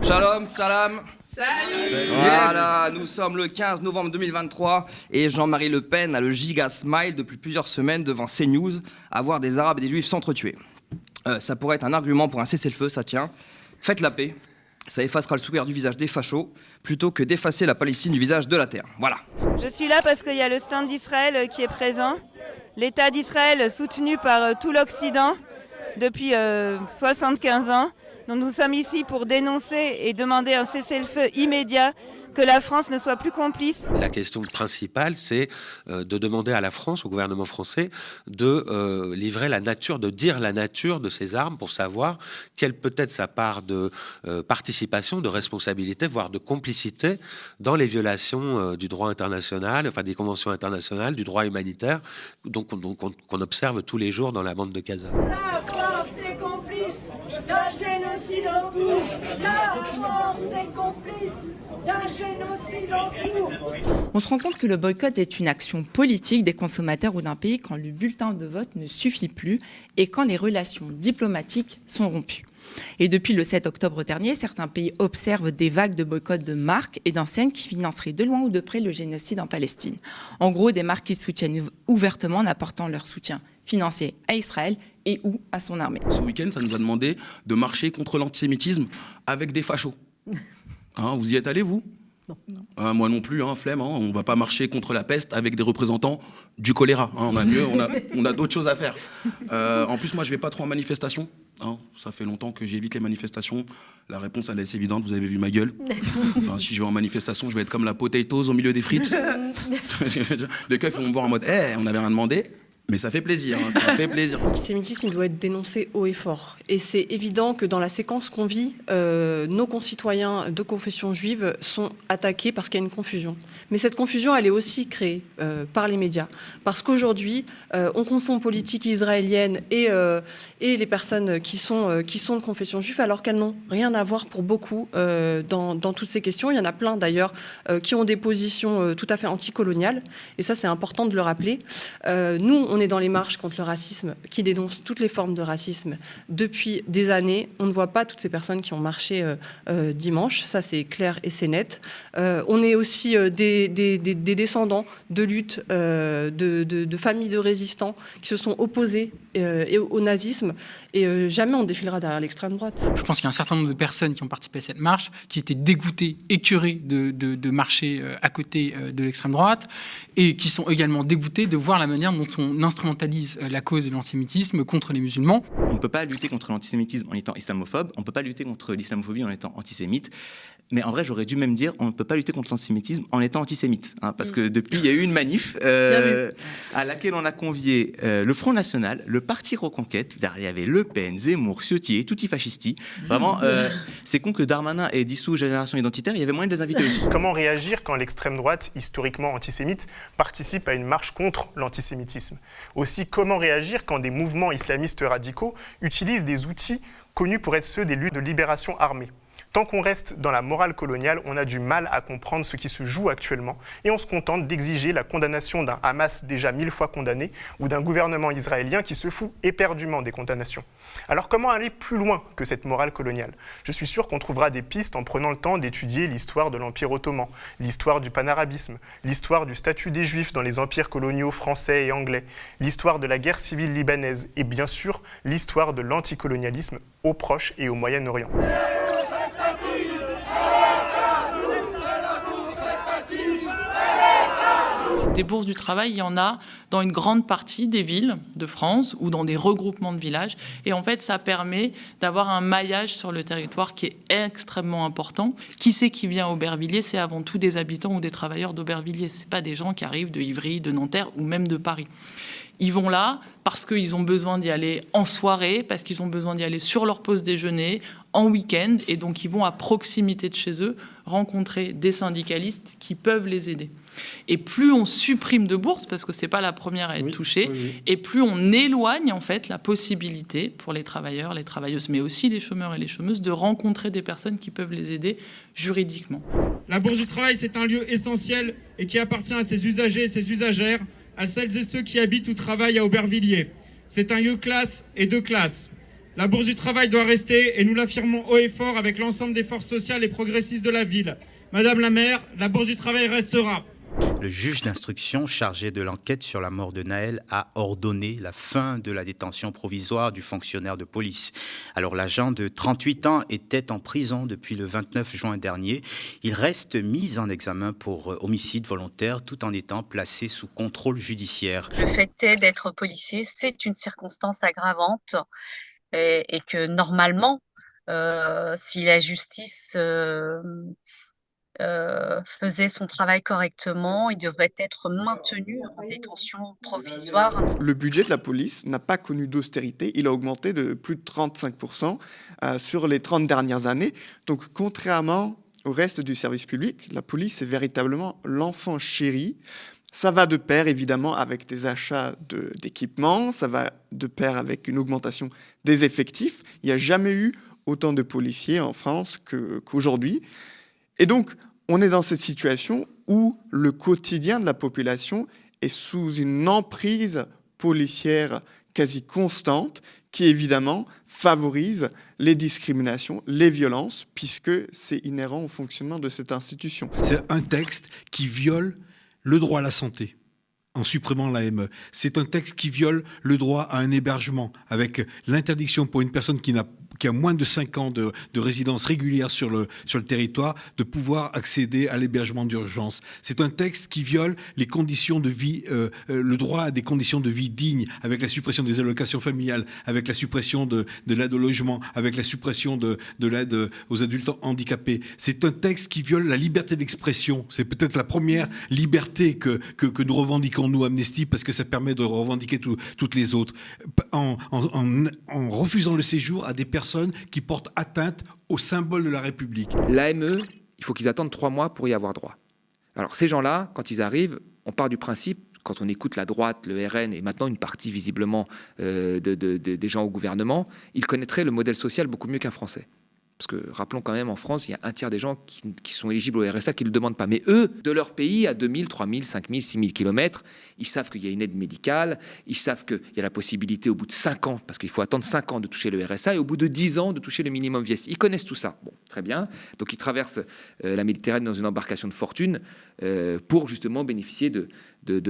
Shalom, salam. Salut. Voilà, nous sommes le 15 novembre 2023 et Jean-Marie Le Pen a le giga smile depuis plusieurs semaines devant CNews à voir des Arabes et des Juifs s'entretuer. Ça pourrait être un argument pour un cessez-le-feu, ça tient. Faites la paix, ça effacera le sourire du visage des fachos plutôt que d'effacer la Palestine du visage de la terre. Voilà. Je suis là parce qu'il y a le stand d'Israël qui est présent. L'État d'Israël soutenu par tout l'Occident depuis 75 ans. Donc nous sommes ici pour dénoncer et demander un cessez-le-feu immédiat, que la France ne soit plus complice. La question principale, c'est de demander à la France, au gouvernement français, de livrer la nature, de dire la nature de ces armes pour savoir quelle peut être sa part de participation, de responsabilité, voire de complicité dans les violations du droit international, enfin des conventions internationales, du droit humanitaire, qu'on observe tous les jours dans la bande de Gaza. La France est complice d'un génocide en cours. La France est complice d'un génocide en cours. On se rend compte que le boycott est une action politique des consommateurs ou d'un pays quand le bulletin de vote ne suffit plus et quand les relations diplomatiques sont rompues. Et depuis le 7 octobre dernier, certains pays observent des vagues de boycott de marques et d'enseignes qui financeraient de loin ou de près le génocide en Palestine. En gros, des marques qui soutiennent ouvertement en apportant leur soutien financier à Israël et ou à son armée. Ce week-end, ça nous a demandé de marcher contre l'antisémitisme avec des fachos. Vous y êtes allés, vous ? Non. Moi non plus, flemme. On ne va pas marcher contre la peste avec des représentants du choléra. On a mieux, on a d'autres choses à faire. En plus, moi, je ne vais pas trop en manifestation. Ça fait longtemps que j'évite les manifestations. La réponse, elle est évidente, vous avez vu ma gueule. Si je vais en manifestation, je vais être comme la potatoes au milieu des frites. Les keufs vont me voir en mode « on n'avait rien demandé ». Mais ça fait plaisir, ça fait plaisir. L'antisémitisme doit être dénoncé haut et fort. Et c'est évident que dans la séquence qu'on vit, nos concitoyens de confession juive sont attaqués parce qu'il y a une confusion. Mais cette confusion, elle est aussi créée par les médias. Parce qu'aujourd'hui, on confond politique israélienne et les personnes qui sont de confession juive, alors qu'elles n'ont rien à voir pour beaucoup dans toutes ces questions. Il y en a plein d'ailleurs qui ont des positions tout à fait anticoloniales. Et ça, c'est important de le rappeler. Nous, on est dans les marches contre le racisme, qui dénoncent toutes les formes de racisme depuis des années. On ne voit pas toutes ces personnes qui ont marché dimanche, ça c'est clair et c'est net. On est aussi des descendants de luttes, de familles de résistants qui se sont opposés au nazisme, et jamais on défilera derrière l'extrême droite. Je pense qu'il y a un certain nombre de personnes qui ont participé à cette marche, qui étaient dégoûtées, écœurées de marcher à côté de l'extrême droite, et qui sont également dégoûtées de voir la manière dont on instrumentalise la cause de l'antisémitisme contre les musulmans. On ne peut pas lutter contre l'antisémitisme en étant islamophobe, on ne peut pas lutter contre l'islamophobie en étant antisémite. Mais en vrai, j'aurais dû même dire on ne peut pas lutter contre l'antisémitisme en étant antisémite. Parce que depuis, il y a eu une manif à laquelle on a convié le Front National, le Parti Reconquête. Il y avait Le Pen, Zemmour, Ciotti, tutti fascisti. Vraiment, c'est con que Darmanin ait dissous Génération Identitaire. Il y avait moyen de les inviter aussi. Comment réagir quand l'extrême droite, historiquement antisémite, participe à une marche contre l'antisémitisme ? Aussi, comment réagir quand des mouvements islamistes radicaux utilisent des outils connus pour être ceux des luttes de libération armée ? Tant qu'on reste dans la morale coloniale, on a du mal à comprendre ce qui se joue actuellement et on se contente d'exiger la condamnation d'un Hamas déjà 1000 fois condamné ou d'un gouvernement israélien qui se fout éperdument des condamnations. Alors comment aller plus loin que cette morale coloniale ? Je suis sûr qu'on trouvera des pistes en prenant le temps d'étudier l'histoire de l'Empire ottoman, l'histoire du panarabisme, l'histoire du statut des Juifs dans les empires coloniaux français et anglais, l'histoire de la guerre civile libanaise et bien sûr l'histoire de l'anticolonialisme au Proche et au Moyen-Orient. Des bourses du travail, il y en a dans une grande partie des villes de France ou dans des regroupements de villages. Et en fait, ça permet d'avoir un maillage sur le territoire qui est extrêmement important. Qui c'est qui vient à Aubervilliers ? C'est avant tout des habitants ou des travailleurs d'Aubervilliers. Ce n'est pas des gens qui arrivent de Ivry, de Nanterre ou même de Paris. Ils vont là parce qu'ils ont besoin d'y aller en soirée, parce qu'ils ont besoin d'y aller sur leur pause déjeuner, en week-end. Et donc, ils vont à proximité de chez eux rencontrer des syndicalistes qui peuvent les aider. Et plus on supprime de bourses, parce que ce n'est pas la première à être touchée, et plus on éloigne en fait la possibilité pour les travailleurs, les travailleuses, mais aussi les chômeurs et les chômeuses, de rencontrer des personnes qui peuvent les aider juridiquement. La Bourse du Travail, c'est un lieu essentiel et qui appartient à ses usagers et ses usagères, à celles et ceux qui habitent ou travaillent à Aubervilliers. C'est un lieu classe et de classe. La bourse du travail doit rester et nous l'affirmons haut et fort avec l'ensemble des forces sociales et progressistes de la ville. Madame la maire, la bourse du travail restera. Le juge d'instruction chargé de l'enquête sur la mort de Naël a ordonné la fin de la détention provisoire du fonctionnaire de police. Alors l'agent de 38 ans était en prison depuis le 29 juin dernier. Il reste mis en examen pour homicide volontaire tout en étant placé sous contrôle judiciaire. Le fait est d'être policier, c'est une circonstance aggravante et que normalement, si la justice faisait son travail correctement, il devrait être maintenu en détention provisoire. Le budget de la police n'a pas connu d'austérité, il a augmenté de plus de 35% sur les 30 dernières années. Donc contrairement au reste du service public, la police est véritablement l'enfant chéri. Ça va de pair évidemment avec des achats d'équipements, ça va de pair avec une augmentation des effectifs. Il n'y a jamais eu autant de policiers en France qu'aujourd'hui. Et donc, on est dans cette situation où le quotidien de la population est sous une emprise policière quasi constante qui, évidemment, favorise les discriminations, les violences, puisque c'est inhérent au fonctionnement de cette institution. C'est un texte qui viole le droit à la santé en supprimant l'AME. C'est un texte qui viole le droit à un hébergement avec l'interdiction pour une personne qui a moins de 5 ans de résidence régulière sur le territoire, de pouvoir accéder à l'hébergement d'urgence. C'est un texte qui viole les conditions de vie, le droit à des conditions de vie dignes, avec la suppression des allocations familiales, avec la suppression de l'aide au logement, avec la suppression de l'aide aux adultes handicapés. C'est un texte qui viole la liberté d'expression. C'est peut-être la première liberté que nous revendiquons, nous, Amnesty, parce que ça permet de revendiquer toutes les autres. En refusant le séjour à des personnes qui portent atteinte au symbole de la République. L'AME, il faut qu'ils attendent 3 mois pour y avoir droit. Alors ces gens-là, quand ils arrivent, on part du principe, quand on écoute la droite, le RN et maintenant une partie visiblement des gens au gouvernement, ils connaîtraient le modèle social beaucoup mieux qu'un Français. Parce que, rappelons quand même, en France, il y a un tiers des gens qui sont éligibles au RSA qui ne le demandent pas. Mais eux, de leur pays, à 2000, 3000, 5000, 6000 kilomètres, ils savent qu'il y a une aide médicale, ils savent qu'il y a la possibilité au bout de 5 ans, parce qu'il faut attendre 5 ans de toucher le RSA, et au bout de 10 ans de toucher le minimum vieillesse. Ils connaissent tout ça. Bon, très bien. Donc ils traversent la Méditerranée dans une embarcation de fortune pour justement bénéficier de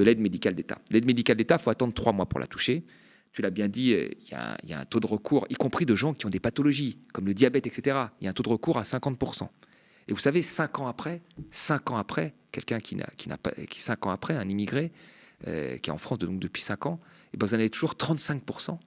l'aide médicale d'État. L'aide médicale d'État, il faut attendre 3 mois pour la toucher. Tu l'as bien dit, il y a un taux de recours, y compris de gens qui ont des pathologies, comme le diabète, etc. Il y a un taux de recours à 50%. Et vous savez, 5 ans après, quelqu'un qui n'a pas, 5 ans après, un immigré qui est en France donc depuis 5 ans, et ben vous en avez toujours 35%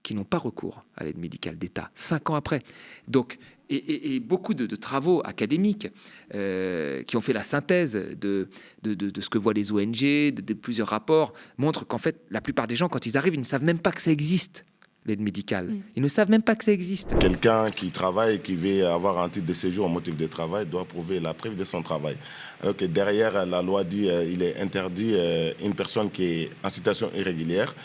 qui n'ont pas recours à l'aide médicale d'État, 5 ans après. Donc, et beaucoup de travaux académiques qui ont fait la synthèse de ce que voient les ONG, de plusieurs rapports, montrent qu'en fait, la plupart des gens, quand ils arrivent, ils ne savent même pas que ça existe, l'aide médicale. Ils ne savent même pas que ça existe. Quelqu'un qui travaille, qui veut avoir un titre de séjour en motif de travail, doit prouver la preuve de son travail. Alors que derrière, la loi dit qu'il est interdit une personne qui est en situation irrégulière,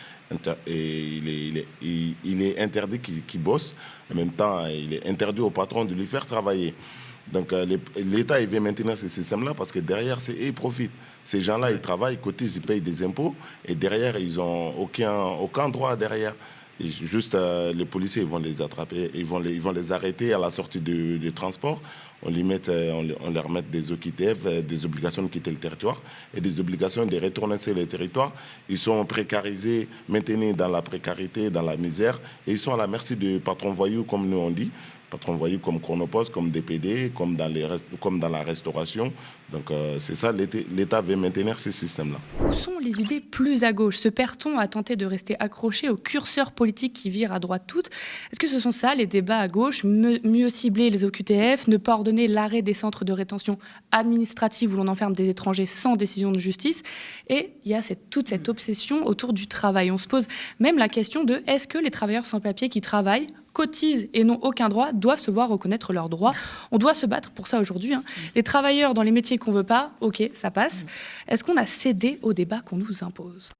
et il est interdit qu'il bosse. En même temps, il est interdit au patron de lui faire travailler. Donc l'État, il veut maintenir ce système-là parce que derrière, ils profitent. Ces gens-là, ils travaillent, ils cotisent, ils payent des impôts et derrière, ils n'ont aucun droit derrière. Et juste les policiers, ils vont les attraper, ils vont les arrêter à la sortie du transport. On leur met des OQTF, des obligations de quitter le territoire et des obligations de retourner sur le territoire. Ils sont précarisés, maintenus dans la précarité, dans la misère et ils sont à la merci de patrons voyous, comme nous on dit. Patrons voyous comme Chronopost, comme DPD, comme dans la restauration. Donc c'est ça, l'État veut maintenir ces systèmes-là. Où sont les idées plus à gauche? Se perd-on à tenter de rester accroché au curseur politique qui vire à droite toutes? Est-ce que ce sont ça les débats à gauche? Mieux cibler les OQTF, ne pas ordonner l'arrêt des centres de rétention administrative où l'on enferme des étrangers sans décision de justice? Et il y a toute cette obsession autour du travail. On se pose même la question de est-ce que les travailleurs sans papier qui travaillent, cotisent et n'ont aucun droit, doivent se voir reconnaître leurs droits. On doit se battre pour ça aujourd'hui. Les travailleurs dans les métiers qu'on veut pas, ok, ça passe. Est-ce qu'on a cédé au débat qu'on nous impose ?